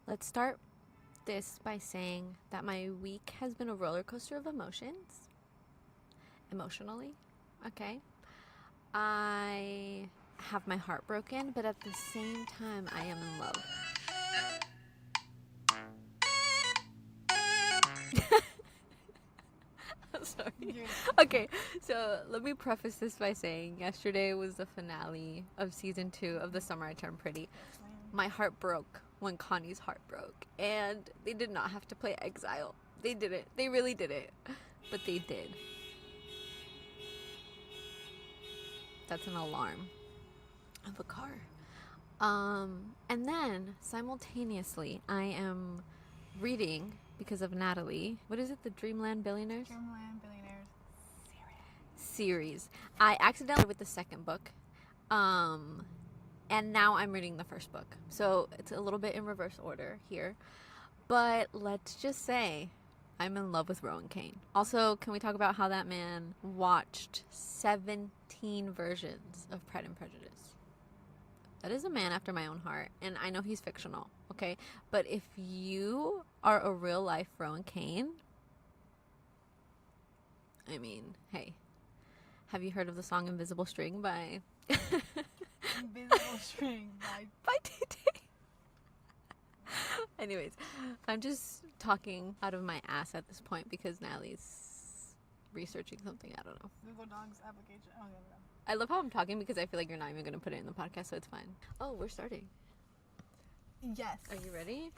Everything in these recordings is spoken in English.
Let's start this by saying that my week has been a roller coaster of emotions. Emotionally, okay? I have my heart broken, but at the same time, I am in love. I'm sorry. Okay, so let me preface this by saying yesterday was the finale of season 2 of The Summer I Turned Pretty. My heart broke when Connie's heart broke, and they did not have to play Exile. They didn't. They really didn't, but they did. That's an alarm of a car. And then simultaneously, I am reading, because of Natalie, what is it, the Dreamland Billionaires? Dreamland Billionaires series. I accidentally with the second book. And now I'm reading the first book. So it's a little bit in reverse order here. But let's just say I'm in love with Rowan Kane. Also, can we talk about how that man watched 17 versions of Pride and Prejudice? That is a man after my own heart. And I know he's fictional, okay? But if you are a real life Rowan Kane, I mean, hey. Have you heard of the song Invisible String by... Invisible String by TT. Anyways, I'm just talking out of my ass at this point because Natalie's researching something. I don't know. Google Docs application. Oh, yeah. I love how I'm talking because I feel like you're not even going to put it in the podcast, so it's fine. Oh, we're starting. Yes. Are you ready?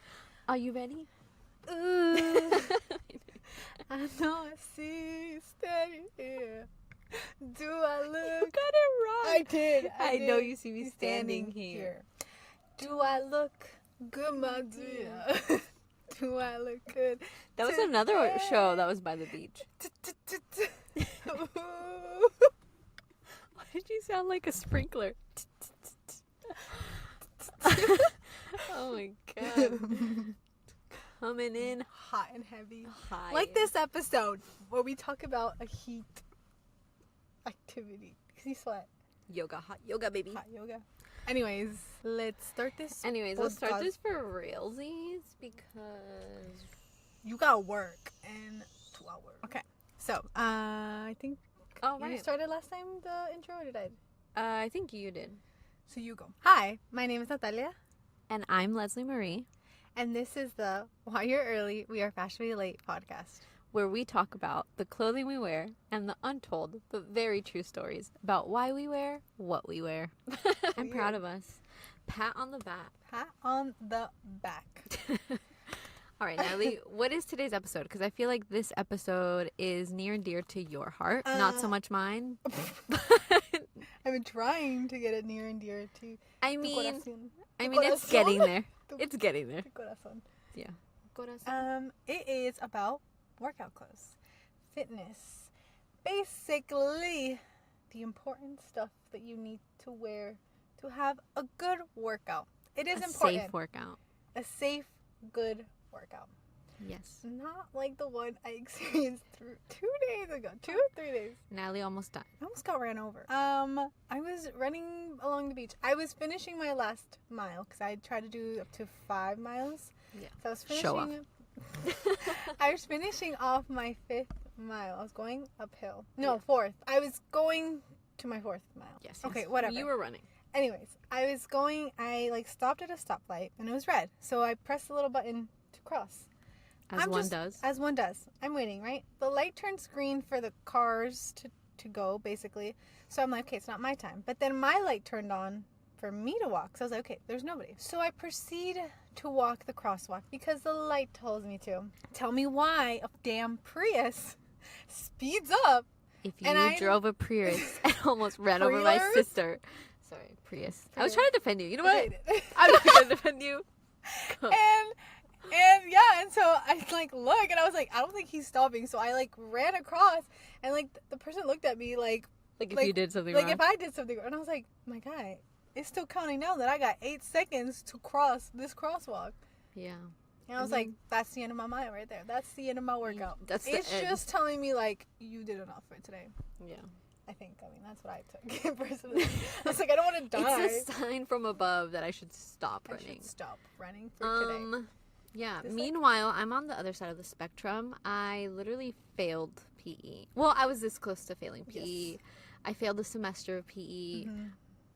Are you ready? Ooh. I know I see you standing here. Do I look? You got it wrong. I did. I know you see me standing here. Do I look good, my dear? Do I look good? That was another show that was by the beach. Why did you sound like a sprinkler? Oh my god. Coming in hot and heavy. High. Like this episode where we talk about a heat activity. Because you sweat. Yoga, hot yoga, baby. Hot yoga. Anyways, let's start this. Let's start this for realsies because you got work in 2 hours. Okay. So, I think you started last time the intro, or did I? I think you did. So you go. Hi, my name is Natalia. And I'm Leslie Marie. And this is the While You're Early, We Are Fashionably Late podcast, where we talk about the clothing we wear and the untold but very true stories about why we wear what we wear. I'm proud of us. Pat on the back. Pat on the back. All right, Natalie, what is today's episode? Because I feel like this episode is near and dear to your heart, not so much mine. I've been trying to get it near and dear to it's getting there. It's getting there. Yeah. It is about workout clothes, fitness, basically the important stuff that you need to wear to have a good workout. It is important. Safe workout. A safe, good workout. Yes. Not like the one I experienced 2 days ago. 2 or 3 days. Natalie almost died. I almost got ran over. I was running along the beach. I was finishing my last mile because I tried to do up to 5 miles. Yeah. So I was finishing. Show off. I was finishing off my 5th mile. I was going uphill. No, 4th. I was going to my 4th mile. Yes. Okay, whatever. You were running. Anyways, I stopped at a stoplight and it was red. So I pressed the little button to cross. As one does. I'm waiting, right? The light turns green for the cars to go, basically. So I'm like, okay, it's not my time. But then my light turned on for me to walk. So I was like, okay, there's nobody. So I proceed to walk the crosswalk because the light tells me to. Tell me why a damn Prius speeds up. If you drove a Prius and almost ran over my sister. Sorry, Prius. I was trying to defend you. You know what? I'm not going to defend you. And so I look and I was like, I don't think he's stopping. So I ran across and the person looked at me like if you did something wrong. Like if I did something wrong. And I was like, my guy, it's still counting down that I got 8 seconds to cross this crosswalk. Yeah. And I was like, that's the end of my mile right there. That's the end of my workout. It's just telling me you did enough for today. Yeah. I think. I mean, that's what I took personally. I was like, I don't want to die. It's a sign from above that I should stop running. I should stop running for today. Yeah. Just Meanwhile, I'm on the other side of the spectrum. I literally failed PE. Well, I was this close to failing PE. Yes. I failed a semester of PE, Mm-hmm.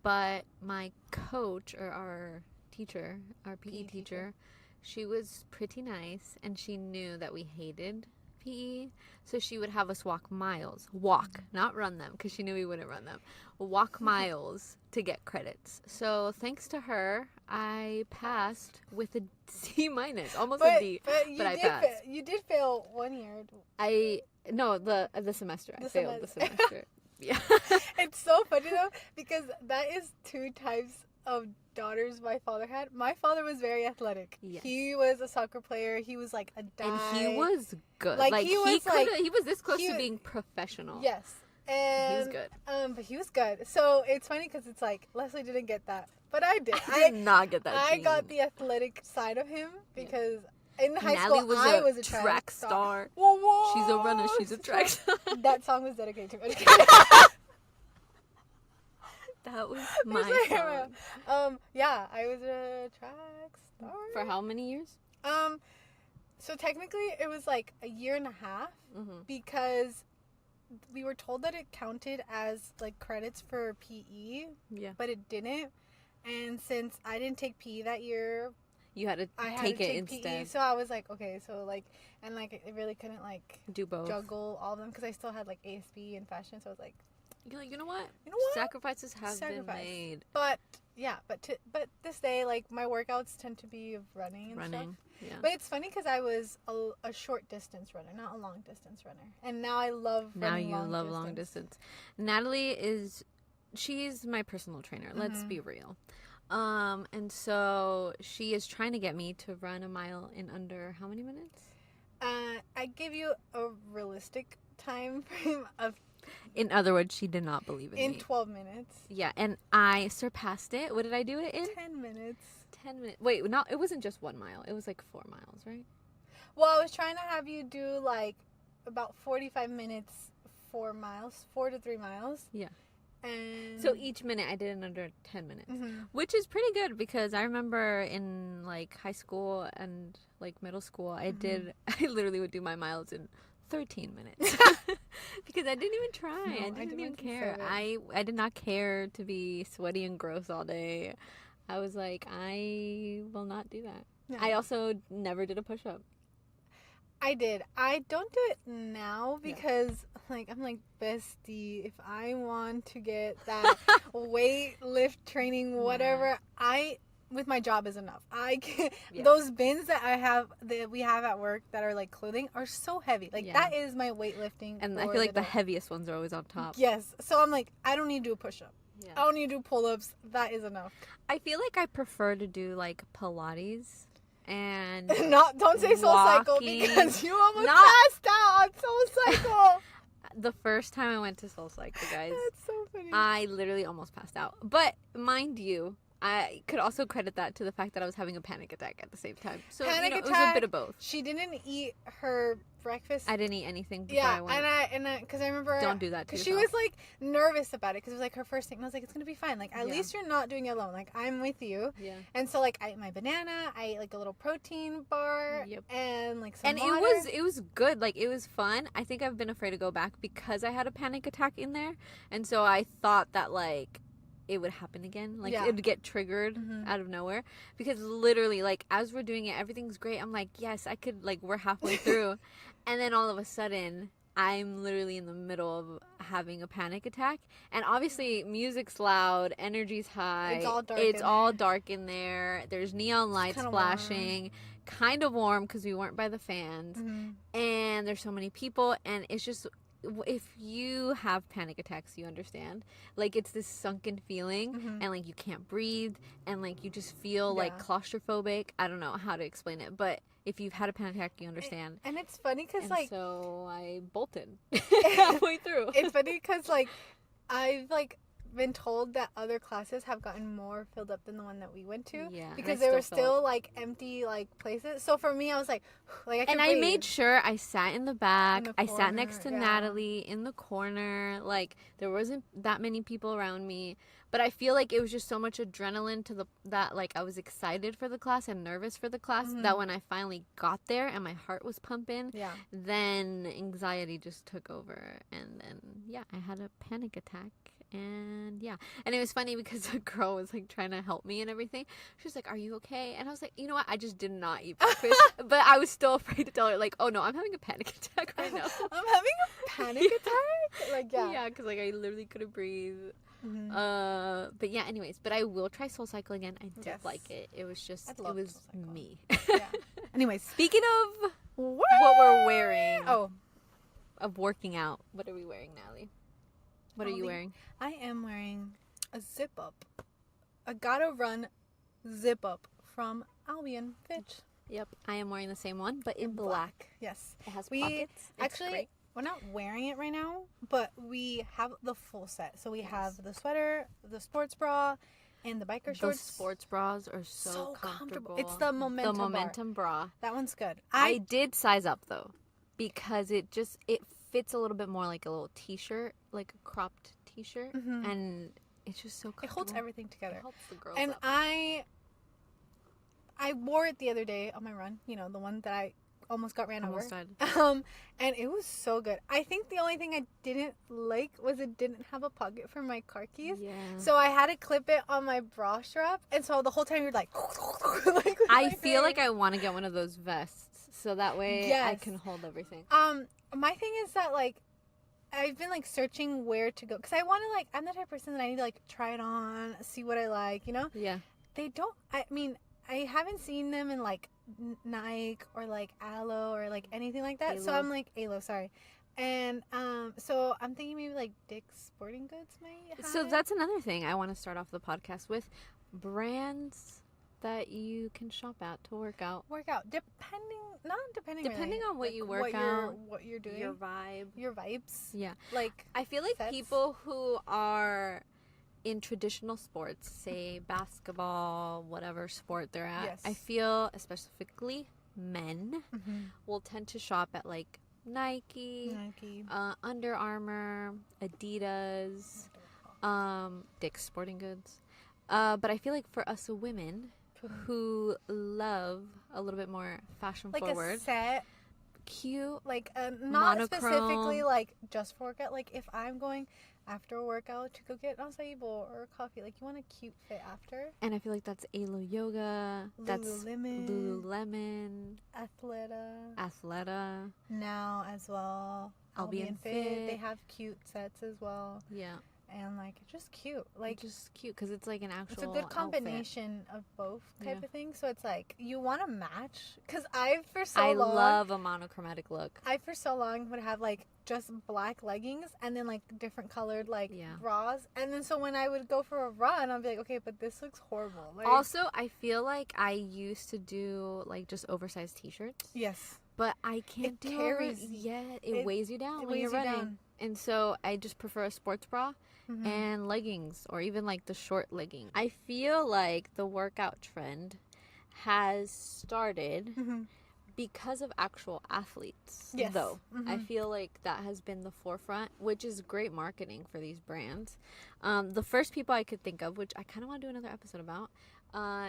but my coach or our teacher, our PE teacher, she was pretty nice, and she knew that we hated PE, so she would have us walk miles. Walk, not run them, because she knew we wouldn't run them. Walk miles to get credits. So thanks to her, I passed with a C minus, almost a D. But I passed. You did fail 1 year. No, the semester. I failed the semester. Yeah. It's so funny though, because that is 2 types of daughters my father had. My father was very athletic. Yes. He was a soccer player. He was like a dad. And he was good. Like, he was this close to being professional. Yes. And he was good. But he was good. So it's funny because it's like Leslie didn't get that, but I did. I did not get that. I gene. got the athletic side of him because in high Natalie school was I was a track star. Whoa, whoa. She's a runner. She's a track star. That song was dedicated to me. That was my song. Yeah, I was a track star. For how many years? So technically it was like a year and a half because we were told that it counted as like credits for PE. Yeah. But it didn't. And since I didn't take PE that year, you had to take it instead. PE, so I was like, okay, so like, and like I really couldn't like do both, juggle all of them because I still had like ASB and fashion. So I was like, you're like, you know what? Sacrifices have been made. But yeah, but this day, like my workouts tend to be of running and stuff. Yeah. But it's funny because I was a short distance runner, not a long distance runner, and now I love running long distance. Natalie she's my personal trainer. Let's be real. And so she is trying to get me to run a mile in under how many minutes? I give you a realistic time frame of. In other words, she did not believe in me. In 12 minutes. Yeah, and I surpassed it. What did I do it in? 10 minutes. 10 minutes. Wait, no, it wasn't just 1 mile. It was like 4 miles, right? Well, I was trying to have you do like about 45 minutes, 4 miles, 4 to 3 miles. Yeah. And so each minute I did in under 10 minutes, which is pretty good because I remember in like high school and like middle school, I literally would do my miles in 13 minutes because I didn't even try. No, I didn't even care. I did not care to be sweaty and gross all day. I was like, I will not do that. No. I also never did a push-up. I did. I don't do it now because like I'm like, bestie, if I want to get that weight lift training, whatever, with my job is enough. I can those bins that we have at work that are like clothing are so heavy. Like that is my weightlifting. And I feel like the heaviest ones are always on top. Yes. So I'm like, I don't need to do a push-up. Yeah. I don't need to do pull-ups. That is enough. I feel like I prefer to do like Pilates and don't say Soul Cycle because you almost passed out on Soul Cycle. The first time I went to Soul Cycle, guys, that's so funny. I literally almost passed out. But mind you, I could also credit that to the fact that I was having a panic attack at the same time. So it was a bit of both. She didn't eat her breakfast. I didn't eat anything before I went. and because I remember. Don't do that to yourself. She was like nervous about it because it was like her first thing. And I was like, it's gonna be fine. Like at least you're not doing it alone. Like I'm with you. Yeah. And so like I ate my banana. I ate like a little protein bar. Yep. And like some water. it was good. Like it was fun. I think I've been afraid to go back because I had a panic attack in there, and so I thought that like it would happen again. Like it would get triggered out of nowhere because literally like as we're doing it, everything's great. I'm like, yes, I could, like we're halfway through. And then all of a sudden I'm literally in the middle of having a panic attack. And obviously music's loud, energy's high. It's all dark in there. There's neon lights flashing. Kind of warm because we weren't by the fans. And there's so many people and it's just, if you have panic attacks, you understand. Like it's this sunken feeling and like you can't breathe and like you just feel like claustrophobic. I don't know how to explain it, but if you've had a panic attack, you understand. And it's funny because like so I bolted halfway through. It's funny because like I've like been told that other classes have gotten more filled up than the one that we went to. Yeah, because there were still like empty like places. So for me, I was like I could breathe. made sure I sat in the back. In the I sat next to corner, yeah. Natalie in the corner. Like there wasn't that many people around me, but I feel like it was just so much adrenaline to that like I was excited for the class and nervous for the class that when I finally got there and my heart was pumping, then anxiety just took over, and then I had a panic attack. And and it was funny because the girl was like trying to help me and everything. She was like, "Are you okay?" And I was like, "You know what? I just did not eat breakfast." But I was still afraid to tell her, like, "Oh no, I'm having a panic attack right now." I'm having a panic attack? Like, yeah, because like I literally couldn't breathe. But yeah, anyways, but I will try Soul Cycle again. I did like it. It was just it was me. Yeah. Anyways, speaking of what we're wearing, of working out, what are we wearing, Natalie? What are you wearing? I am wearing a zip up. A Gotta Run zip up from Albion Fitch. Yep, I am wearing the same one, but in black. Yes. It has pockets. Actually, we're not wearing it right now, but we have the full set. So we have the sweater, the sports bra, and the biker shorts. Those sports bras are so comfortable. It's the Momentum bra. That one's good. I did size up though, because it fits a little bit more like a little t-shirt, like a cropped t-shirt, and it's just so comfortable. It holds everything together. It helps the girls and up. I wore it the other day on my run, the one that I almost got ran over. And it was so good. I think the only thing I didn't like was it didn't have a pocket for my car keys. Yeah. So I had to clip it on my bra strap, and so the whole time you're like I feel like I want to get one of those vests so that way I can hold everything. My thing is that like I've been like searching where to go because I want to like I'm the type of person that I need to like try it on, see what I like, Yeah. They don't. I mean, I haven't seen them in like Nike or like Alo or like anything like that. Alo. So I'm like Alo, sorry. And so I'm thinking maybe like Dick's Sporting Goods might have So it. that's another thing I want to start off the podcast with, brands that you can shop at to work out. Depending really, on what you work out, what you're doing, your vibe, your vibes. Yeah, like I feel like people who are in traditional sports, say basketball, whatever sport they're at, I feel specifically men will tend to shop at like Nike, Under Armour, Adidas, Dick's Sporting Goods. But I feel like for us women who love a little bit more fashion like forward, a set, cute, like not monochrome. Specifically like just for workout. Like if I'm going after a workout to go get an acai bowl or coffee, like you want a cute fit after. And I feel like that's Alo Yoga, that's Lululemon, Athleta, now as well. Albion Fit. They have cute sets as well. Yeah. And like it's just cute, like just cute because it's like an actual. It's a good combination of both type of thing. So it's like you want to match. Because I love a monochromatic look. I for so long would have like just black leggings and then like different colored like bras, and then so when I would go for a run, I'd be like, okay, but this looks horrible. Like, also, I feel like I used to do like just oversized t-shirts. Yes. But I can't do it. Yeah, it weighs you down when you're running. And so I just prefer a sports bra and leggings, or even like the short legging. I feel like the workout trend has started because of actual athletes. Yes. Though. I feel like that has been the forefront, which is great marketing for these brands. The first people I could think of, which I kind of want to do another episode about,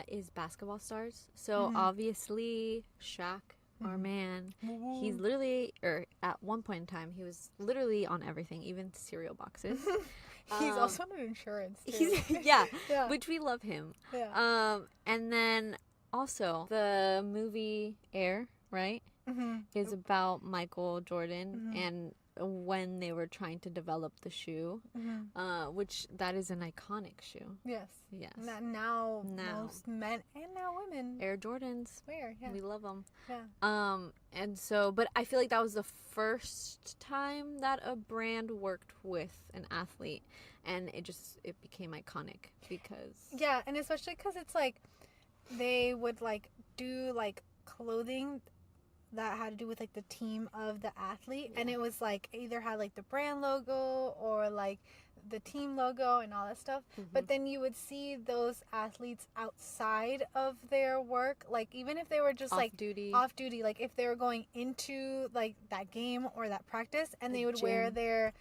is basketball stars. So obviously Shaq, our man, he's literally, or at one point in time, he was literally on everything, even cereal boxes. He's also on insurance too. Yeah, which we love him. Yeah. And then also the movie Air, right, is about Michael Jordan and when they were trying to develop the shoe, which that is an iconic shoe. Yes. Now most men and now women Air Jordans wear. Yeah. We love them. Yeah. And so, but I feel like that was the first time that a brand worked with an athlete, and it became iconic because and especially because it's like they would like do like clothing that had to do with like the team of the athlete, and it was like either had like the brand logo or like the team logo and all that stuff. But then you would see those athletes outside of their work, like even if they were just off duty, like if they were going into like that game or that practice, and they would wear their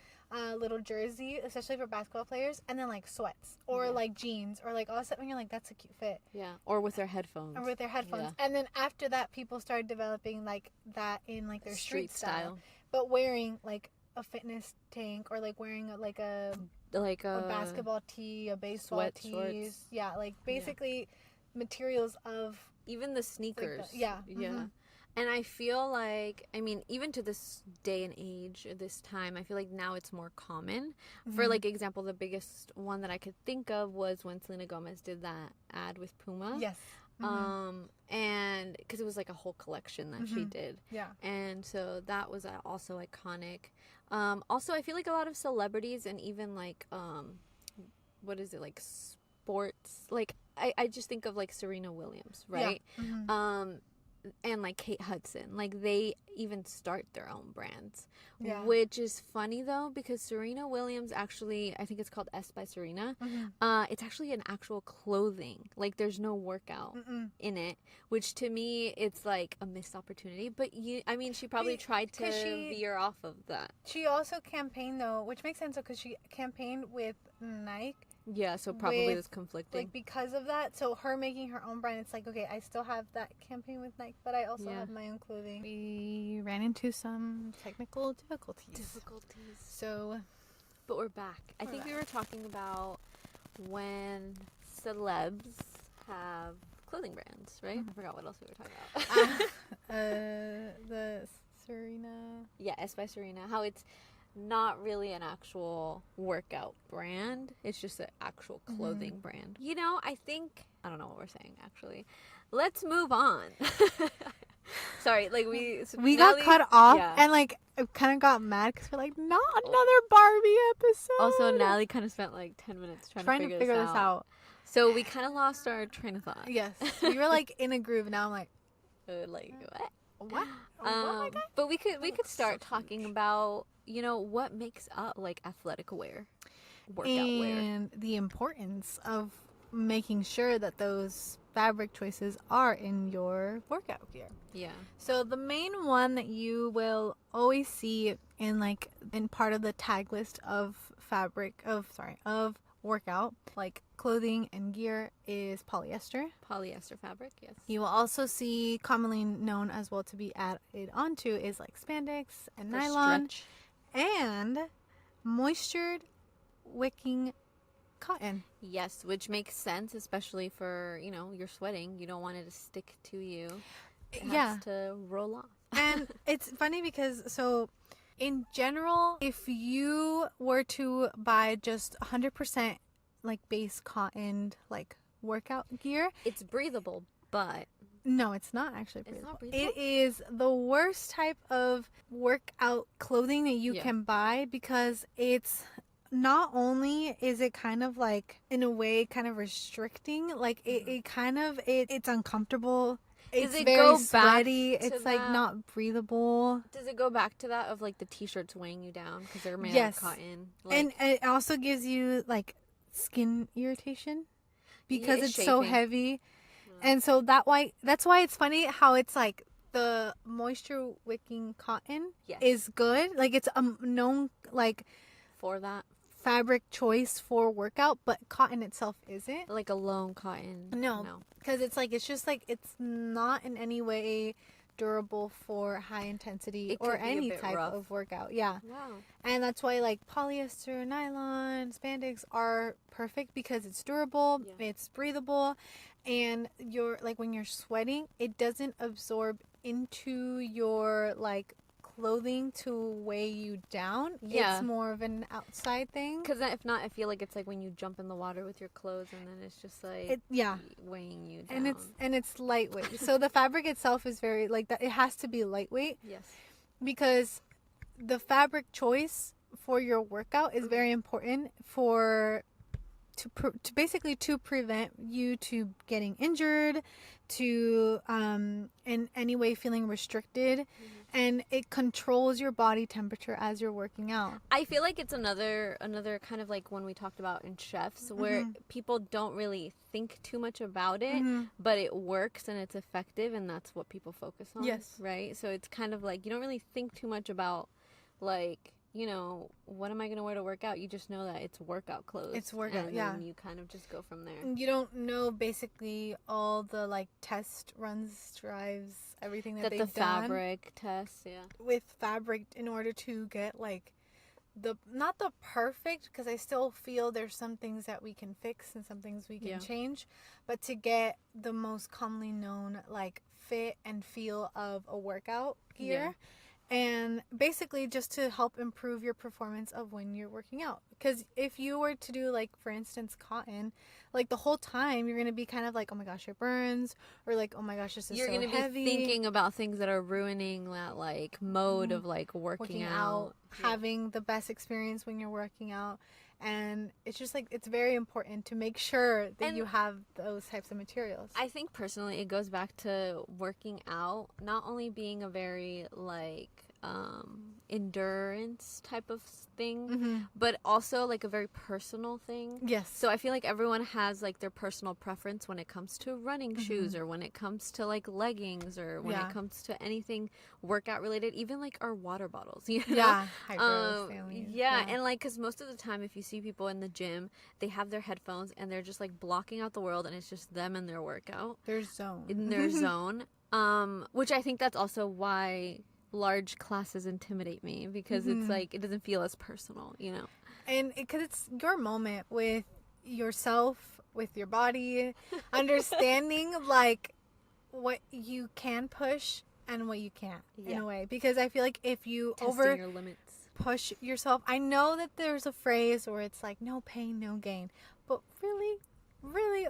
little jersey, especially for basketball players, and then like sweats or like jeans or like all that stuff, and you're like, that's a cute fit. Or with their headphones. And then after that, people started developing like that in like their street style, but wearing like a fitness tank, or like wearing a basketball tee, a baseball tee, shorts. Like basically materials of even the sneakers. And I feel like, I mean, even to this day and age, this time, I feel like now it's more common. For, like, example, the biggest one that I could think of was when Selena Gomez did that ad with Puma. Yes. And because it was, like, a whole collection that she did. And so that was also iconic. Also, I feel like a lot of celebrities and even, like, what is it, like, sports. Like, I just think of, like, Serena Williams, right? And like Kate Hudson, like they even start their own brands, which is funny though, because Serena Williams actually, I think it's called S by Serena. It's actually an actual clothing, like there's no workout in it, which to me it's like a missed opportunity. But I mean, she probably tried to veer off of that. She also campaigned though, which makes sense because she campaigned with Nike. Yeah, so probably it's conflicting. Like, because of that, so her making her own brand, it's like, okay, I still have that campaign with Nike, but I also have my own clothing. We ran into some technical difficulties. So, but we're back. I think we were talking about when celebs have clothing brands, right? I forgot what else we were talking about. The Serena. Yeah, S by Serena. How it's not really an actual workout brand. It's just an actual clothing brand. You know, I don't know what we're saying, actually. Let's move on. Sorry, like we got cut off, and like I kind of got mad because we're like, not another Barbie episode. Also, Natalie kind of spent like 10 minutes trying to figure this out. So we kind of lost our train of thought. Yes, we were like in a groove. Now I'm like what? But we could start talking about, you know, what makes up like athletic wear, workout wear, and the importance of making sure that those fabric choices are in your workout gear. Yeah. So the main one that you will always see in part of the tag list of workout, like clothing and gear, is polyester. Polyester fabric, yes. You will also see, commonly known as well to be added onto, is like spandex and nylon. Stretch. And moisture wicking cotton. Yes, which makes sense, especially for, you know, you're sweating. You don't want it to stick to you. It has to roll off. And it's funny because, so in general, if you were to buy just 100% like base cotton, like workout gear, it's breathable, but no, it's not actually breathable. It's not breathable? It is the worst type of workout clothing that you can buy, because it's not only is it kind of like, in a way, kind of restricting, like it's uncomfortable. It's very sweaty. It's like not breathable. Does it go back to that of like the t-shirts weighing you down because they're made of cotton? Like, and it also gives you skin irritation because it's so heavy. And so that's why it's funny how it's like the moisture wicking cotton is good. Like it's known for that fabric choice for workout, but cotton itself isn't. Like a loan cotton. No. Because it's not in any way durable for high intensity or any type of workout. Yeah. Wow. And that's why polyester, nylon, spandex are perfect, because it's durable, it's breathable, and when you're sweating, it doesn't absorb into your clothing to weigh you down. It's more of an outside thing. Because if not, I feel like it's like when you jump in the water with your clothes, and then it's just weighing you down. And it's lightweight. So the fabric itself is very that. It has to be lightweight. Yes. Because the fabric choice for your workout is very important to prevent you to getting injured, to in any way feeling restricted. and it controls your body temperature as you're working out. I feel like it's another kind of like when we talked about in chefs, where people don't really think too much about it, but it works and it's effective, and that's what people focus on. Yes. Right? So it's kind of like you don't really think too much about, like, you know, what am I going to wear to work out? You just know that it's workout clothes. It's workout, and yeah. then you kind of just go from there. You don't know basically all the like test runs, drives, everything that they've done. The fabric tests, yeah. With fabric in order to get like not the perfect, because I still feel there's some things that we can fix and some things we can change, but to get the most commonly known like fit and feel of a workout gear. Yeah. And basically just to help improve your performance of when you're working out. Because if you were to do, like, for instance, cotton, like, the whole time you're going to be kind of like, oh my gosh, it burns. Or like, oh my gosh, this is you're so gonna heavy. Be thinking about things that are ruining that, like, mode of, like, working out. Having the best experience when you're working out. And it's just, like, it's very important to make sure that you have those types of materials. I think, personally, it goes back to working out not only being a very, like, endurance type of thing, but also like a very personal thing. Yes. So I feel like everyone has like their personal preference when it comes to running shoes, or when it comes to like leggings, or when it comes to anything workout related, even like our water bottles, you know? Yeah. And like, because most of the time if you see people in the gym, they have their headphones and they're just like blocking out the world, and it's just them and their workout. Their zone. In their zone. Which I think that's also why large classes intimidate me, because it's like it doesn't feel as personal, you know. And because it's your moment with yourself, with your body, understanding like what you can push and what you can't in a way. Because I feel like if you Testing your limits, push yourself, I know that there's a phrase where it's like no pain, no gain, but really,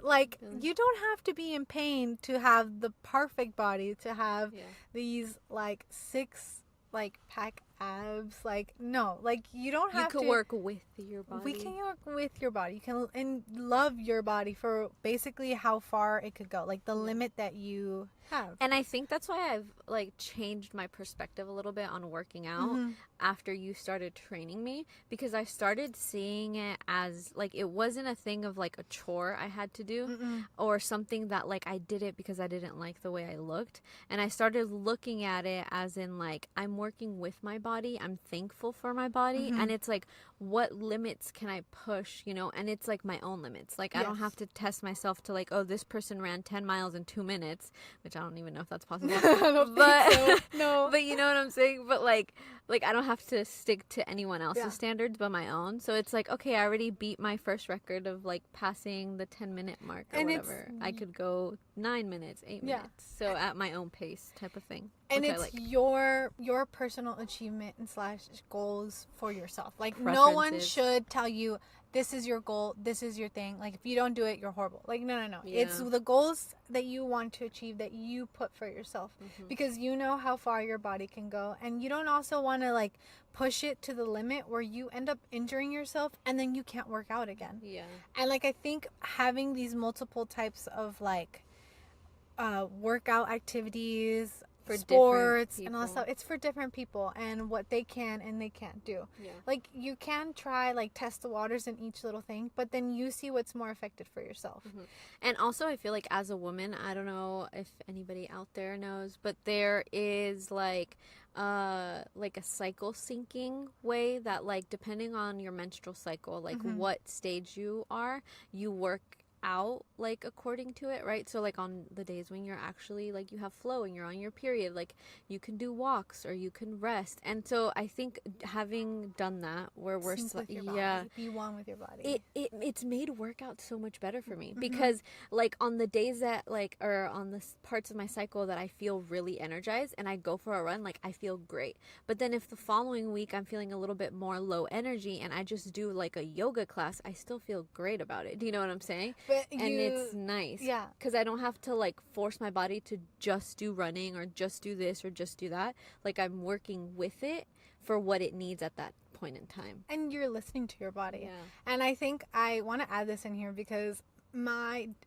like, you don't have to be in pain to have the perfect body, to have these like 6 like pack abs. Like, no, like you don't have to. You can work with your body. We can work with your body. You can and love your body for basically how far it could go, like the limit that you have. And I think that's why I've like changed my perspective a little bit on working out after you started training me, because I started seeing it as like it wasn't a thing of like a chore I had to do or something that like I did it because I didn't like the way I looked, and I started looking at it as in like I'm working with my body, I'm thankful for my body, and it's like what limits can I push, you know, and it's like my own limits. Like I don't have to test myself to like, oh, this person ran 10 miles in 2 minutes, which I don't even know if that's possible. I don't think so. No. But you know what I'm saying? But like I don't have to stick to anyone else's standards but my own. So it's like, okay, I already beat my first record of like passing the 10-minute mark or whatever. I could go 9 minutes, 8 minutes. So at my own pace type of thing. And it's your personal achievement and / goals for yourself. Like no one should tell you this is your goal, this is your thing. Like if you don't do it, you're horrible. Like no. Yeah. It's the goals that you want to achieve that you put for yourself, because you know how far your body can go, and you don't also want to like push it to the limit where you end up injuring yourself and then you can't work out again. Yeah. And like I think having these multiple types of like workout activities, for sports and all that stuff, it's for different people and what they can and they can't do. Like you can try like test the waters in each little thing, but then you see what's more effective for yourself. And also I feel like as a woman, I don't know if anybody out there knows, but there is like a cycle syncing way that like depending on your menstrual cycle, like what stage you are, you work out like according to it, right? So like on the days when you're actually like you have flow and you're on your period, like you can do walks or you can rest. And so I think having done that where we're be one with your body, it's made workout so much better for me, because like on the days that like or on the parts of my cycle that I feel really energized and I go for a run, like I feel great. But then if the following week I'm feeling a little bit more low energy and I just do like a yoga class, I still feel great about it. Do you know what I'm saying? It's nice, because I don't have to like force my body to just do running or just do this or just do that. Like I'm working with it for what it needs at that point in time, and you're listening to your body. And I think I want to add this in here because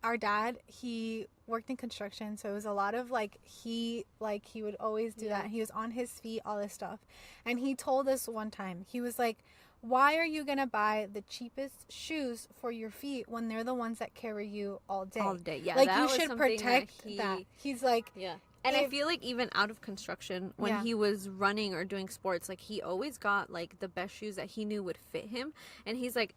our dad, he worked in construction, so it was a lot of he would always do that. He was on his feet, all this stuff. And he told us one time, he was like, why are you gonna buy the cheapest shoes for your feet when they're the ones that carry you all day? All day, yeah. Like, that you was should something protect that. He's like, yeah. And I feel like even out of construction, when he was running or doing sports, like, he always got, like, the best shoes that he knew would fit him. And he's like,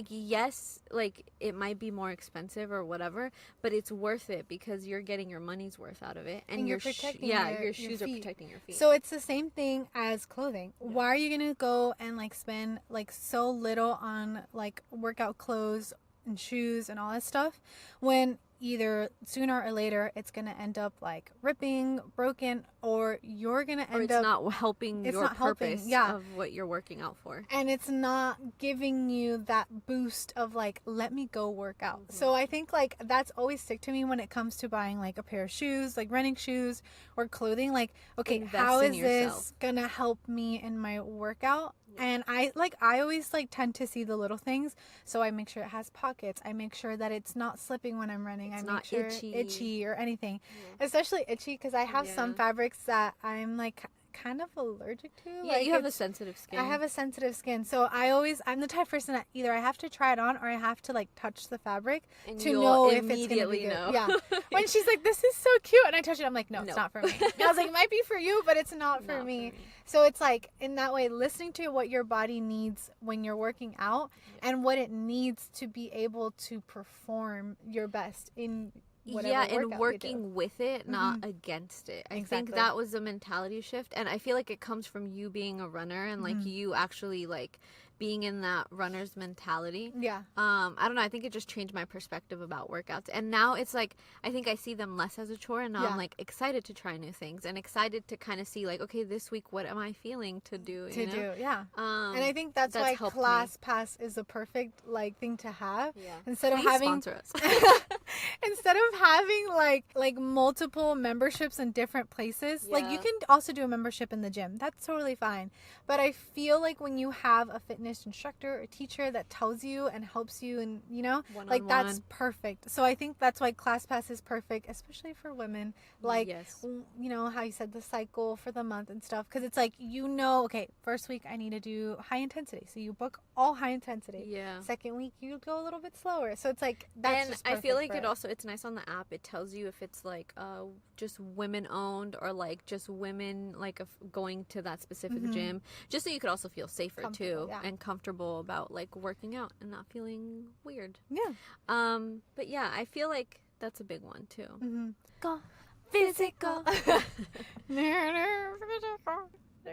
yes, like, it might be more expensive or whatever, but it's worth it because you're getting your money's worth out of it. And you're protecting your shoes are protecting your feet. So it's the same thing as clothing. Yeah. Why are you going to go and, like, spend, like, so little on, like, workout clothes and shoes and all that stuff when either sooner or later it's going to end up like ripping, broken, or you're going to end up not helping your purpose of what you're working out for. And it's not giving you that boost of like, let me go work out. Mm-hmm. So I think like that's always stick to me when it comes to buying like a pair of shoes, like running shoes or clothing. Like, okay, how is this going to help me in my workout? And I always like tend to see the little things, so I make sure it has pockets. I make sure that it's not slipping when I'm running. I make sure itchy or anything, especially itchy because I have some fabrics that I'm like kind of allergic to. Yeah, like, you have a sensitive skin. I have a sensitive skin, so I'm the type of person that either I have to try it on or I have to like touch the fabric to know if it's gonna be good. Yeah. When she's like, "This is so cute," and I touch it, I'm like, "No, it's not for me." And I was like, "It might be for you, but it's not for me." So it's like in that way, listening to what your body needs when you're working out and what it needs to be able to perform your best in. And working with it, not against it. I think that was a mentality shift, and I feel like it comes from you being a runner and like you actually like being in that runner's mentality. Yeah. I don't know, I think it just changed my perspective about workouts. And now it's like I think I see them less as a chore, and now I'm like excited to try new things and excited to kind of see like, okay, this week what am I feeling to do? Yeah. And I think that's why ClassPass is a perfect like thing to have. Yeah. Instead of sponsor us. Instead of having like multiple memberships in different places, like you can also do a membership in the gym. That's totally fine. But I feel like when you have a fitness instructor or teacher that tells you and helps you and one-on-one, like that's perfect. So I think that's why ClassPass is perfect, especially for women. Like how you said the cycle for the month and stuff, because it's like okay, first week I need to do high intensity, so you book all high intensity. Yeah. Second week you go a little bit slower, so it's like that's. And just I feel like it's nice on the app. It tells you if it's like just women owned or like just women like going to that specific gym, just so you could also feel safer too and comfortable about like working out and not feeling weird. Yeah. But yeah, I feel like that's a big one too. Go physical.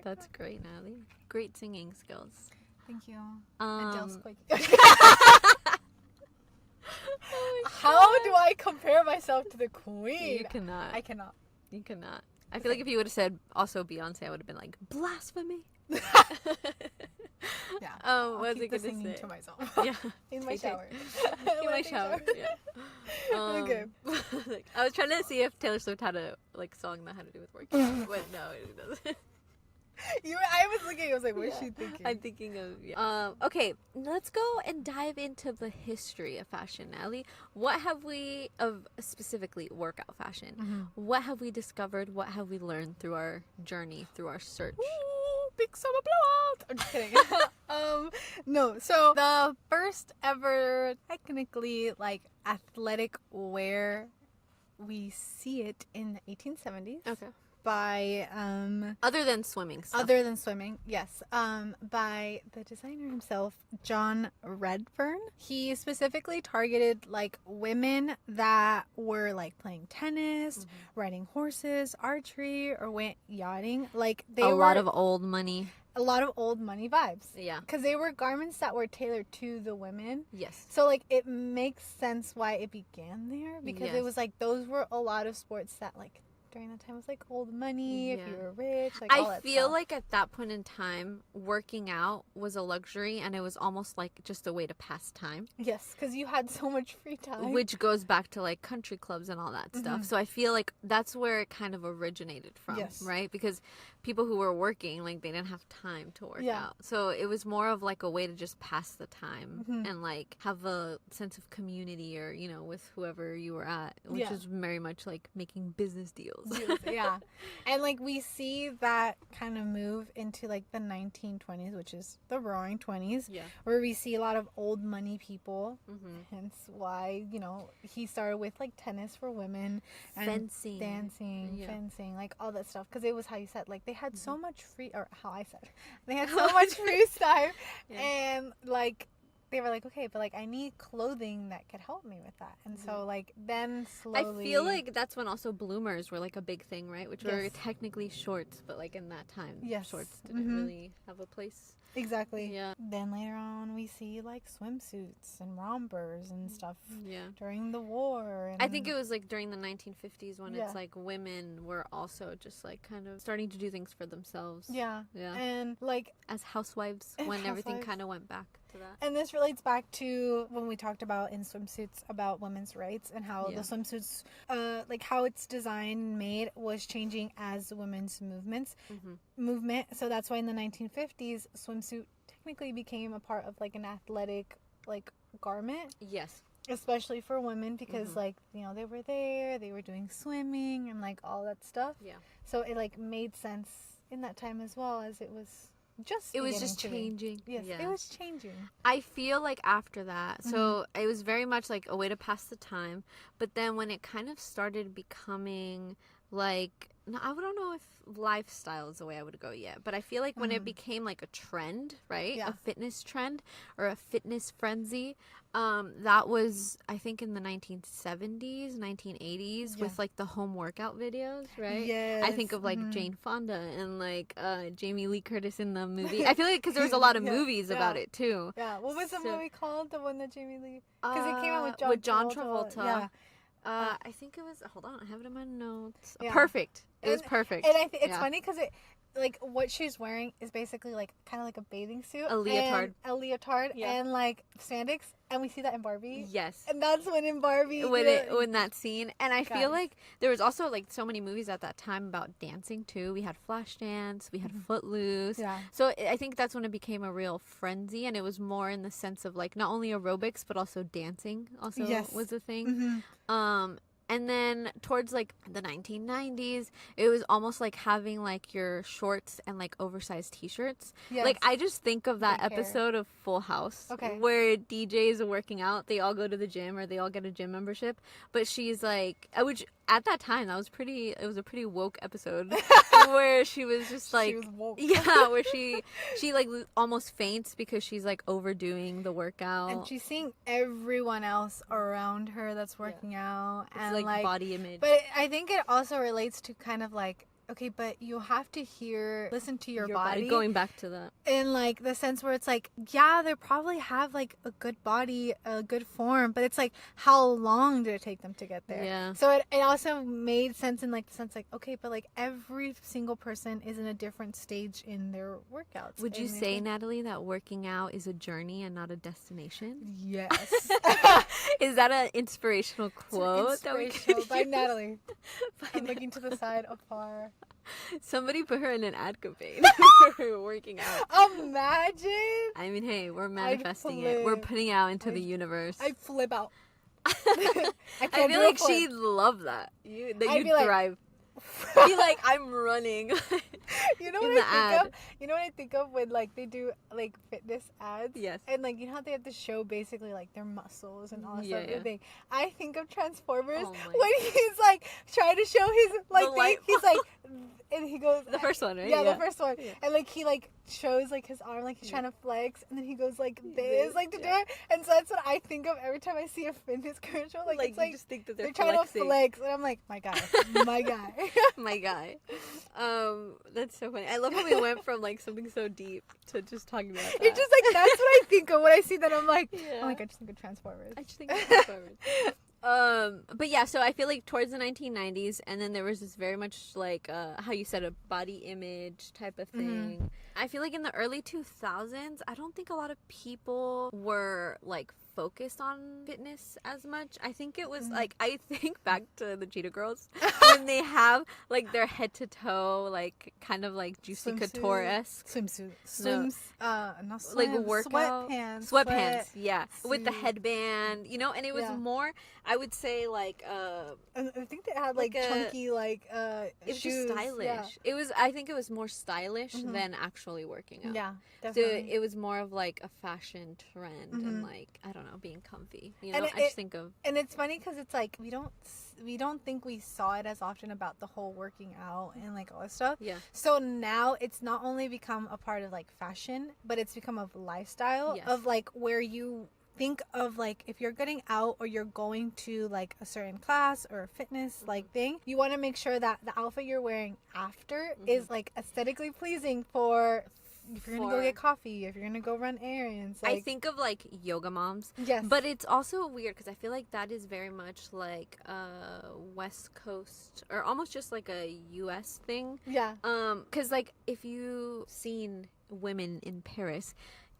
That's great, Natalie. Great singing skills. Thank you. Adele's How do I compare myself to the queen? You cannot. I cannot. You cannot. I feel like if you would have said also Beyonce, I would have been like, blasphemy. Yeah. What was I going to say? To myself. Yeah. In my shower. In my shower. Yeah. Okay. I was trying to see if Taylor Swift had a like song that had to do with working out, but no, it doesn't. I was looking. I was like, "What is she thinking?" I'm thinking of okay. Let's go and dive into the history of fashion, Natalie. What have we specifically workout fashion? What have we discovered? What have we learned through our journey, through our search? Ooh, big summer blowout! I'm just kidding. No. So the first ever, technically, like athletic wear, we see it in the 1870s. Okay. By other than swimming stuff. Other than swimming, yes. By the designer himself, John Redfern. He specifically targeted like women that were like playing tennis, riding horses, archery, or went yachting. Like they were a lot of old money. A lot of old money vibes. Yeah. Because they were garments that were tailored to the women. Yes. So like it makes sense why it began there, because it was like those were a lot of sports that like during that time it was like old money, if Yeah. you were rich, like all I that feel stuff. like at that point in time, working out was a luxury, and it was almost like just a way to pass time. Yes, because you had so much free time. Which goes back to like country clubs and all that stuff. So I feel like that's where it kind of originated from, Yes. right? Because people who were working, like they didn't have time to work Yeah. out. So it was more of like a way to just pass the time and like have a sense of community or, you know, with whoever you were at, which Yeah. is very much like making business deals. Yeah. And like we see that kind of move into like the 1920s, which is the roaring 20s, Yeah. where we see a lot of old money people. Mm-hmm. Hence why, you know, he started with like tennis for women and Fencing. dancing, Yeah. fencing, like all that stuff. Because it was how you said, like they had so much free, or how I said, they had so much free time. Yeah. And like, they were like, okay, but like I need clothing that could help me with that. And so like then slowly. I feel like that's when also bloomers were like a big thing, right? Which were Yes. technically shorts, but like in that time, Yes. shorts didn't really have a place. Exactly. Yeah. Then later on, we see like swimsuits and rompers and stuff Yeah. during the war. And I think it was like during the 1950s when Yeah. it's like women were also just like kind of starting to do things for themselves. Yeah. Yeah. And like, As housewives, As when everything housewives. kind of went back to that. and this relates back to when we talked about in swimsuits about women's rights and how Yeah. the swimsuits, like how it's designed and made was changing as women's movement. So that's why in the 1950s, swimsuit technically became a part of like an athletic like garment. Yes. Especially for women because like, you know, they were there, they were doing swimming and like all that stuff. Yeah. So it like made sense in that time as well, as it was just It was beginning just to be. changing. Yes, Yeah. it was changing. I feel like after that, so it was very much like a way to pass the time. But then when it kind of started becoming like, no, I don't know if lifestyle is the way I would go yet, but I feel like when it became like a trend, right? Yeah. A fitness trend or a fitness frenzy, that was, I think, in the 1970s, 1980s with like the home workout videos, right? Yes. I think of like Jane Fonda and like Jamie Lee Curtis in the movie. I feel like because there was a lot of Yeah, movies about yeah. it too. Yeah. What was the So- movie called? The one that Jamie Lee? Because it came out with John Travolta. Travolta. Yeah. I think it was. Hold on, I have it in my notes. Yeah. Perfect. It was And- perfect. And I it's Yeah. funny because it, like, what she's wearing is basically like kind of like a bathing suit, A leotard. and a leotard, Yeah. and like spandex, and we see that in Barbie. Yes. And that's when in Barbie, When that scene, and I feel Guys. like there was also like so many movies at that time about dancing too. We had Flashdance, we had Footloose. Yeah. So I think that's when it became a real frenzy, and it was more in the sense of like not only aerobics but also dancing. Also Yes. was a thing. Mm-hmm. And then towards like the 1990s, it was almost like having like your shorts and like oversized t-shirts. Yes. Like I just think of that Big hair. episode of Full House Okay. where DJs are working out, they all go to the gym or they all get a gym membership, but she's like, which at that time it was a pretty woke episode where she was just like, she was woke. yeah, where she like almost faints because she's like overdoing the workout. And she's seeing everyone else around her that's working out, It's and like body image. But I think it also relates to kind of like, okay, but you have to listen to your body. Going back to that. In like the sense where it's like, yeah, they probably have like a good body, a good form, but it's like, how long did it take them to get there? Yeah. So it also made sense in like the sense like, okay, but like every single person is in a different stage in their workouts. Would you And I say, think- Natalie, that working out is a journey and not a destination? Yes. Is that an inspirational quote that we Inspirational could by use? Natalie. I'm looking to the side afar. Somebody put her in an ad campaign for working out. Imagine. I mean, hey, we're manifesting flip. it. We're putting it out into the universe. I flip out. I can't feel do a like flip. she'd love that. That I'd you be like- thrive. Be like, I'm running. You know in what the I think ad. of? You know what I think of when like they do like fitness ads? Yes. And like you know how they have to show basically like their muscles and all that Yeah, stuff. yeah. Everything. I think of Transformers Oh my when he's like trying to show his like The thing. light- He's like, and he goes The first one, right? Yeah, Yeah. the first one. Yeah. And like he like shows like his arm like he's Yeah. trying to flex, and then he goes like this This, like to yeah. do it. And so that's what I think of every time I see a fitness commercial. Like it's you like just think that they're they're trying flexing. to flex, and I'm like, my guy, my guy. My guy. That's so funny. I love how we went from like something so deep to just talking about that. It's just like that's what I think of when I see that. I'm like, Yeah. oh my god, I just think of Transformers. I just think it's Transformers. But yeah, so I feel like towards the 1990s, and then there was this very much like how you said, a body image type of thing. I feel like in the early 2000s, I don't think a lot of people were like focused on fitness as much. I think it was like, I think back to the Cheetah Girls when they have like their head to toe, like kind of like Juicy Couture-esque swimsuit, not swim, like workout sweatpants, yeah, with the headband, you know, and it was more, I would say, like and I think they had like chunky like it was shoes. just stylish. I think it was more stylish than actually working out. Yeah, definitely. So it was more of like a fashion trend and like, I don't know, being comfy, you know. I just think of, and it's funny because it's like we don't think we saw it as often about the whole working out and like all that stuff. Yeah. So now it's not only become a part of like fashion, but it's become a lifestyle of like where you think of like if you're getting out or you're going to like a certain class or a fitness like thing, you want to make sure that the outfit you're wearing after is like aesthetically pleasing for if you're gonna go get coffee, if you're gonna go run errands. Like, I think of like yoga moms. Yes. But it's also weird because I feel like that is very much like a West Coast or almost just like a US thing. Yeah. Because like if you've seen women in Paris,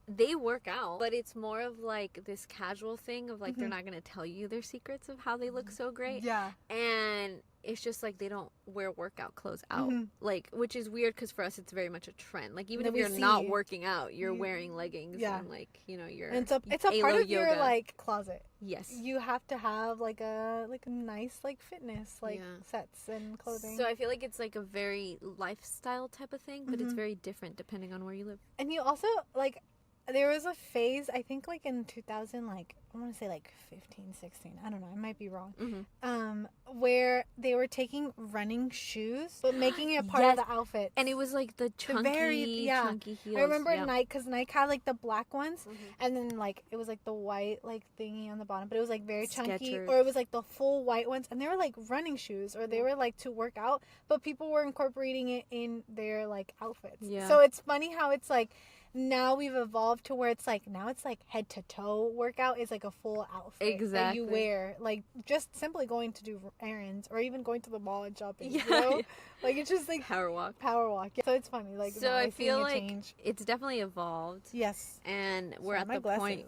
they work out, but it's more of like this casual thing of like they're not gonna tell you their secrets of how they look so great. Yeah. And it's just like they don't wear workout clothes out, like, which is weird because for us it's very much a trend. Like even if you're not working out, you're wearing leggings and like, you know, you're, and it's a part of your like closet. Yes. You have to have like a nice like fitness like sets and clothing. So I feel like it's like a very lifestyle type of thing, but it's very different depending on where you live. And you also like, there was a phase, I think like in 2000, like I want to say like 15, 16, I don't know, I might be wrong, where they were taking running shoes but making it part of the outfit. And it was like the chunky, chunky heels. I remember Nike, because Nike had like the black ones, and then like it was like the white like thingy on the bottom, but it was like very chunky, Skechers. or it was like the full white ones, and they were like running shoes, or they were like to work out, but people were incorporating it in their like outfits. Yeah. So it's funny how it's like, now we've evolved to where it's like, now it's like head to toe workout is like a full outfit that you wear, like just simply going to do errands or even going to the mall and shopping. You know? Like it's just like power walk. Yeah. So it's funny. Like, so I feel like it's definitely evolved. Yes. And we're at the point.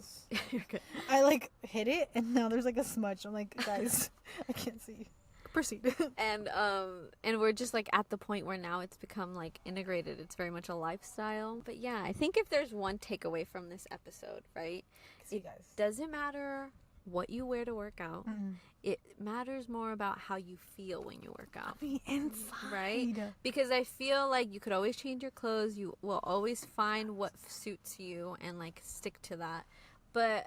You're good. I like hit it and now there's like a smudge. I'm like, guys, I can't see. Proceed. And we're just like at the point where now it's become like integrated. It's very much a lifestyle. But yeah, I think if there's one takeaway from this episode, right? It doesn't matter what you wear to work out. It matters more about how you feel when you work out. The inside. Right? Because I feel like you could always change your clothes. You will always find what suits you and like stick to that. But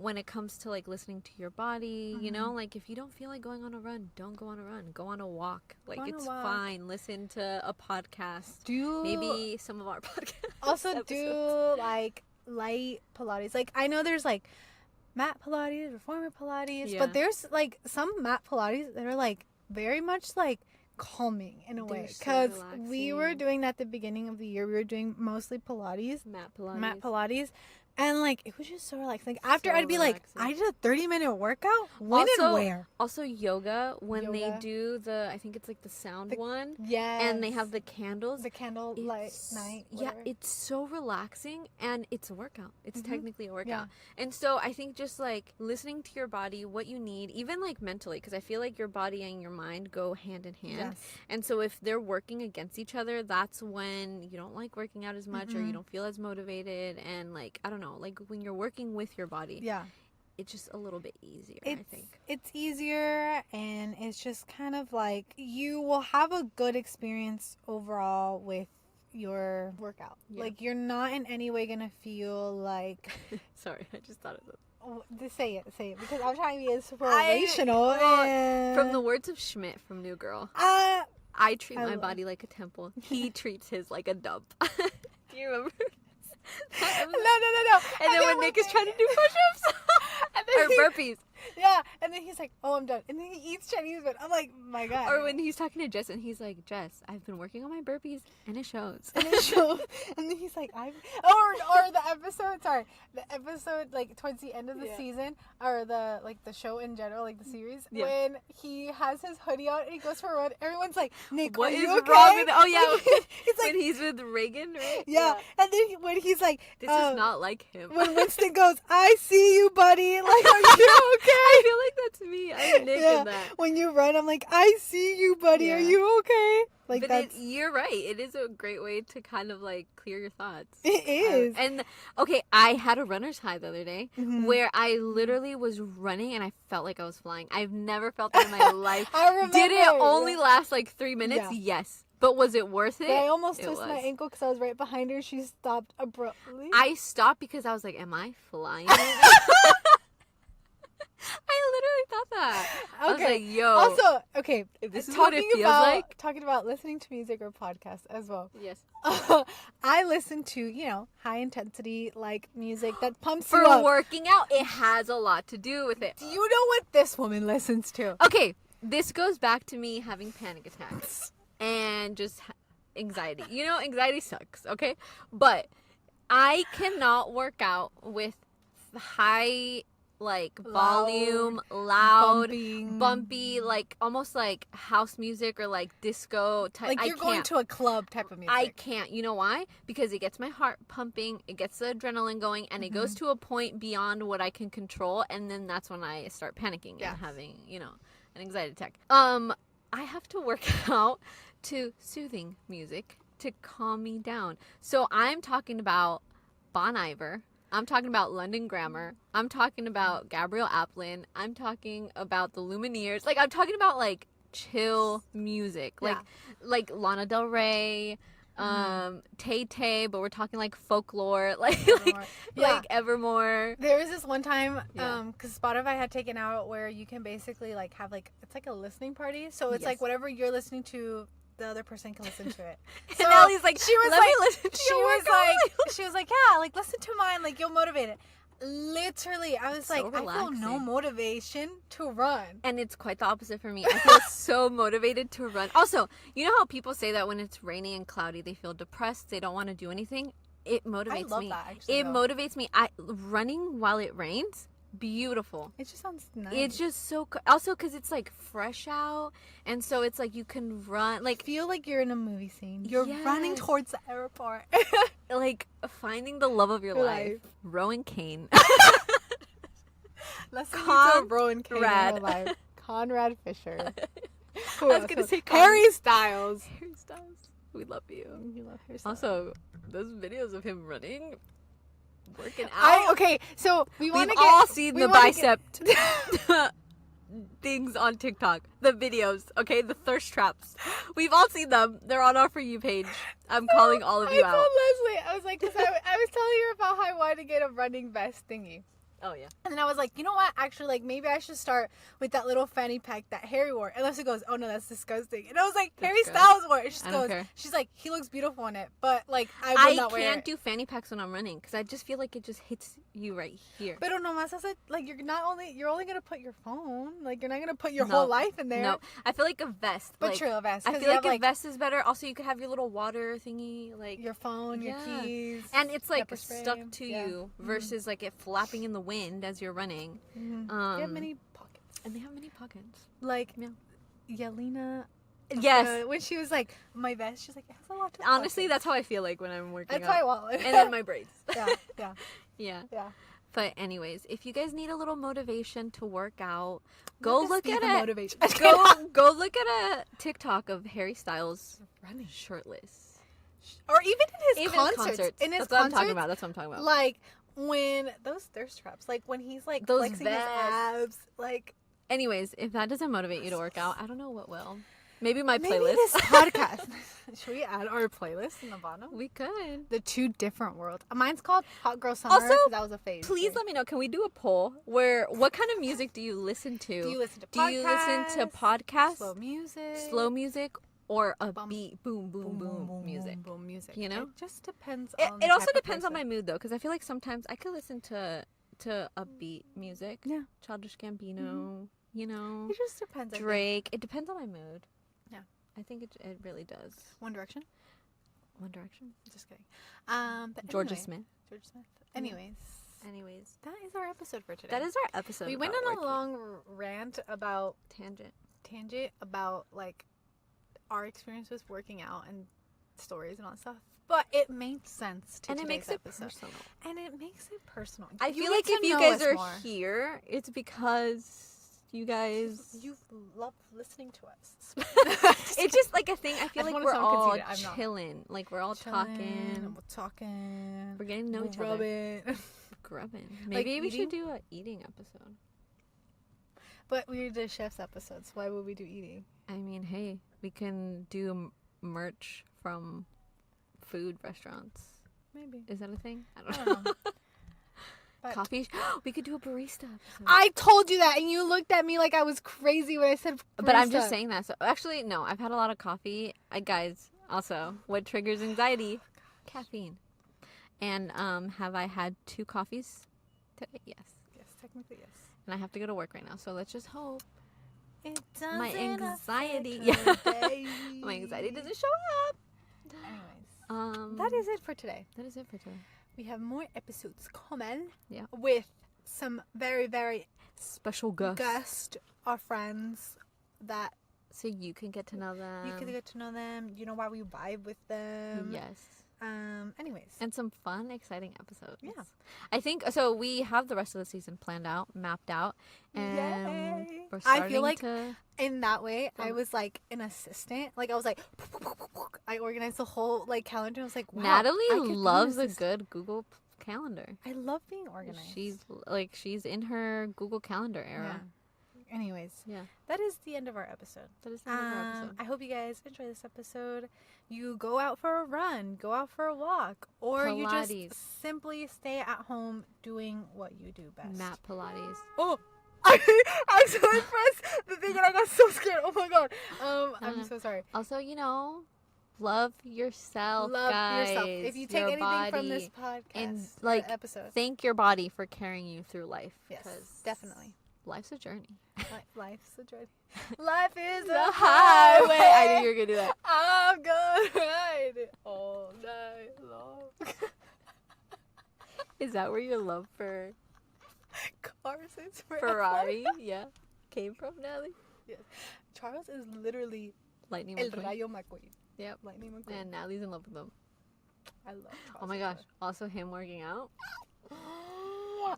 when it comes to like listening to your body, you know, like if you don't feel like going on a run, don't go on a run. Go on a walk. Like it's fine. Listen to a podcast. Maybe some of our podcasts. Also do like light Pilates. Like I know there's like mat Pilates, reformer Pilates, but there's like some mat Pilates that are like very much like calming in a way, because we were doing that at the beginning of the year. We were doing mostly Pilates, mat Pilates. And, like, it was just so relaxed. Like, after I'd be like, I did a 30-minute workout? When and where? Also, yoga, when they do the, I think it's like the sound one. Yes. And they have the candles. The candle light night. Yeah, it's so relaxing. And it's a workout. It's technically a workout. Yeah. And so, I think just, like, listening to your body, what you need, even, like, mentally. Because I feel like your body and your mind go hand in hand. Yes. And so, if they're working against each other, that's when you don't like working out as much or you don't feel as motivated. And, like, I don't know, like when you're working with your body, it's just a little bit easier. I think it's easier, and it's just kind of like you will have a good experience overall with your workout. Like you're not in any way gonna feel like sorry, I just thought of it. Oh, say it because I'm trying to be inspirational. From the words of Schmidt from New Girl, I treat my body like a temple. He treats his like a dump. Do you remember? No. And then when Nick is trying to do push-ups or burpees. Yeah, and then he's like, "Oh, I'm done," and then he eats Chinese food. I'm like, my God. Or when he's talking to Jess and he's like, Jess, I've been working on my burpees and it shows. And it shows, and then he's like, or the episode like towards the end of the season, or the show in general, like the series, when he has his hoodie on and he goes for a run, everyone's like, Nick, what are is you okay? wrong with Oh yeah, he's like, when he's with Reagan, right? yeah. And then when he's like, this is not like him. When Winston goes, I see you, buddy. Like, are you okay? I feel like that's me. I'm Nick in that. When you run, I'm like, I see you, buddy. Are you okay? Like, but you're right. It is a great way to kind of like clear your thoughts. It is. And okay, I had a runner's high the other day where I literally was running and I felt like I was flying. I've never felt that in my life. I remember. Did it only last like 3 minutes? Yeah. Yes. But was it worth it? But I almost twisted my ankle because I was right behind her. She stopped abruptly. I stopped because I was like, am I flying? I literally thought that. Okay. I was like, yo. Also, okay. If this is what it feels like. Talking about listening to music or podcasts as well. Yes. I listen to, high intensity, like, music that pumps for you up. For working out, it has a lot to do with it. Do you know what this woman listens to? Okay. This goes back to me having panic attacks and just anxiety. Anxiety sucks, okay? But I cannot work out with high, like, volume, loud, bumpy, like, almost like house music or like disco type. Like you're going to a club type of music. I can't. You know why? Because it gets my heart pumping, it gets the adrenaline going, and it goes to a point beyond what I can control, and then that's when I start panicking and having, an anxiety attack. I have to work out to soothing music to calm me down. So I'm talking about Bon Iver. I'm talking about London Grammar. I'm talking about Gabrielle Aplin. I'm talking about the Lumineers. Like, I'm talking about, like, chill music. Like Lana Del Rey, Tay Tay, but we're talking, like, folklore. Like Evermore. There was this one time, because Spotify had taken out where you can basically, like, have, like, it's like a listening party. So it's like whatever you're listening to, the other person can listen to it. So and Ellie's like, she was let me listen to she was like, yeah, like, listen to mine, like, you'll motivate it. Literally, I was like, I feel no motivation to run. And it's quite the opposite for me. I feel so motivated to run. Also, you know how people say that when it's rainy and cloudy, they feel depressed, they don't want to do anything? It motivates me. I love that, actually. Motivates me. Running while it rains, beautiful. It just sounds nice. It's just so also because it's like fresh out, and so it's like you can run, like, feel like you're in a movie scene. You're running towards the airport. Like finding the love of your life. Rowan Kane. Let's see Rowan Kane in real life. Conrad Fisher. I was gonna say Harry Styles. Harry Styles. We love you. You love Harry Styles. Also, those videos of him running, working out. So we've all seen the bicep things on TikTok. The videos, okay? The thirst traps. We've all seen them. They're on our For You page. I'm calling all of you out. I told Leslie, I was like, because I was telling her about how I wanted to get a running vest thingy. Oh, yeah. And then I was like, you know what? Actually, like, maybe I should start with that little fanny pack that Harry wore. And Leslie goes, oh, no, that's disgusting. And I was like, Harry Styles wore it. She's like, he looks beautiful in it. But, like, I would not wear it. I can't do fanny packs when I'm running because I just feel like it just hits you right here. Pero nomás hace, like, you're only going to put your phone. Like, you're not going to put your whole life in there. No. I feel like a vest. But true, a vest. I feel like a vest is better. Also, you could have your little water thingy. Like your phone, your keys. And it's, like, stuck to you versus, like, it flapping in the wind as you're running. They have many pockets. And they have many pockets. Like, Yelena. Yes. When she was like, my vest, she's like, it has a lot of honestly, pockets. That's how I feel like when I'm working That's my wallet. And then my braids. Yeah. But anyways, if you guys need a little motivation to work out, go look at motivation. Go look at a TikTok of Harry Styles running shirtless. Or even in his concerts. In his That's what I'm talking about. That's what I'm talking about. Like, when those thirst traps, like when he's like those flexing his abs, like. Anyways, if that doesn't motivate you to work out, I don't know what will. Maybe my playlist. Maybe this podcast. Should we add our playlist in the bottom? We could. The Two Different Worlds. Mine's called Hot Girl Summer. Also, that was a phase. Please let me know. Can we do a poll where what kind of music do you listen to? Do you listen to podcasts? Slow music? Or a beat, boom, boom, boom music. Music. You know? It just depends on It also depends on my mood, though, because I feel like sometimes I could listen to to upbeat music. Yeah. Childish Gambino, you know, It just depends. I think. Drake. It depends on my mood. Yeah. I think it really does. One Direction. One Direction. Just kidding. But Georgia anyway, Smith. Georgia Smith. Anyways, that is our episode for today. That is our episode. We went on a long rant about tangent about like our experience with working out and stories and all that stuff. But it makes sense to today's makes episode. it personal. And it makes it personal. I You feel like get if to you know guys us are more. here, it's because you guys. You love listening to us. It's just like a thing. I feel I don't like wanna we're sound all conceited. I'm not. chilling. Like we're all talking. We're talking. We're getting to know each other. Rubbing. Grubbing. Maybe we eating? should do a eating episode. But we did chef's episodes. Why would we do eating? I mean, hey, we can do merch from food restaurants. Maybe. Is that a thing? I don't know. But Coffee. We could do a barista episode. I told you that, and you looked at me like I was crazy when I said barista. But I'm just saying that. So actually, no. I've had a lot of coffee. Guys, also, what triggers anxiety? Caffeine. And have I had 2 coffees today? Yes. Yes, technically yes. And I have to go to work right now. So let's just hope It my doesn't anxiety. affect Yeah. her day. My anxiety doesn't show up. Anyways, that is it for today. That is it for today. We have more episodes coming. Yeah. With some very, very Special guest. our friends that So you can get to know them. you can get to know them. You know why we vibe with them. Yes. Anyways. And some fun, exciting episodes. Yeah. I think so. We have the rest of the season planned out, mapped out, and Yay. we're I starting feel like to. in that way, I was like an assistant. Like I was like, I organized the whole like calendar. I was like, wow, I Natalie could be an loves a assistant. good Google Calendar. I love being organized. She's in her Google Calendar era. Anyways, Yeah. that is the end of our episode. That is the end of our episode. I hope you guys enjoy this episode. You go out for a run, go out for a walk, or you Pilates. just simply stay at home doing what you do best. Mat Pilates. Oh, I'm so impressed. The thing that I got so scared. Oh my god. I'm so sorry. Also, love yourself, Love guys. yourself. If you take your anything from body, this podcast and or episode, thank your body for carrying you through life. yes, 'cause definitely. Life's a journey. Life's a journey. Life is The a highway. highway. I knew you were gonna do that. I'm gonna ride it all night long. Is that where your love for Cars is for Ferrari, came from, Natalie? Yes. Charles is literally Lightning El McQueen. Rayo McQueen. Yep. Lightning McQueen. And Natalie's in love with him. I love Charles. Oh my so gosh. much. Also him working out.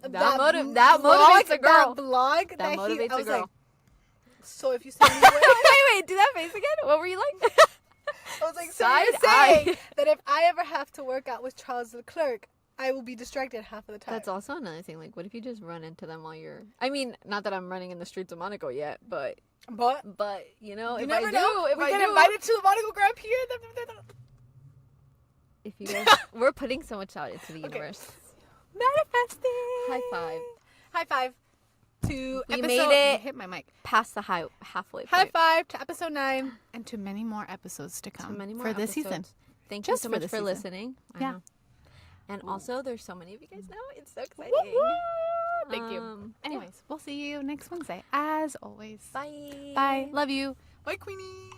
That that motivates a girl. That vlog That that motivates I a was girl. like, so if you send me away, wait, do that face again. What were you like? I was like, so Side you're eye. saying that if I ever have to work out with Charles Leclerc, I will be distracted half of the time. That's also another thing. Like, what if you just run into them while you're... I mean, not that I'm running in the streets of Monaco yet, but But you you know, if never I know. do, if we I get do, invited to the Monaco Grand Prix. if you guys, we're putting so much out into the Okay. universe. Manifesting. High five. High five to We episode. made it. Hit my mic. Past the halfway point. High five to episode 9 and to many more episodes to come many more for this season. episodes. Thank Just you so for much this for season. listening. I Yeah. know. And also, there's so many of you guys now. It's so exciting. Woo, woo. Thank you. Yeah. Anyways, we'll see you next Wednesday. As always. Bye. Bye. Love you. Bye, Queenies.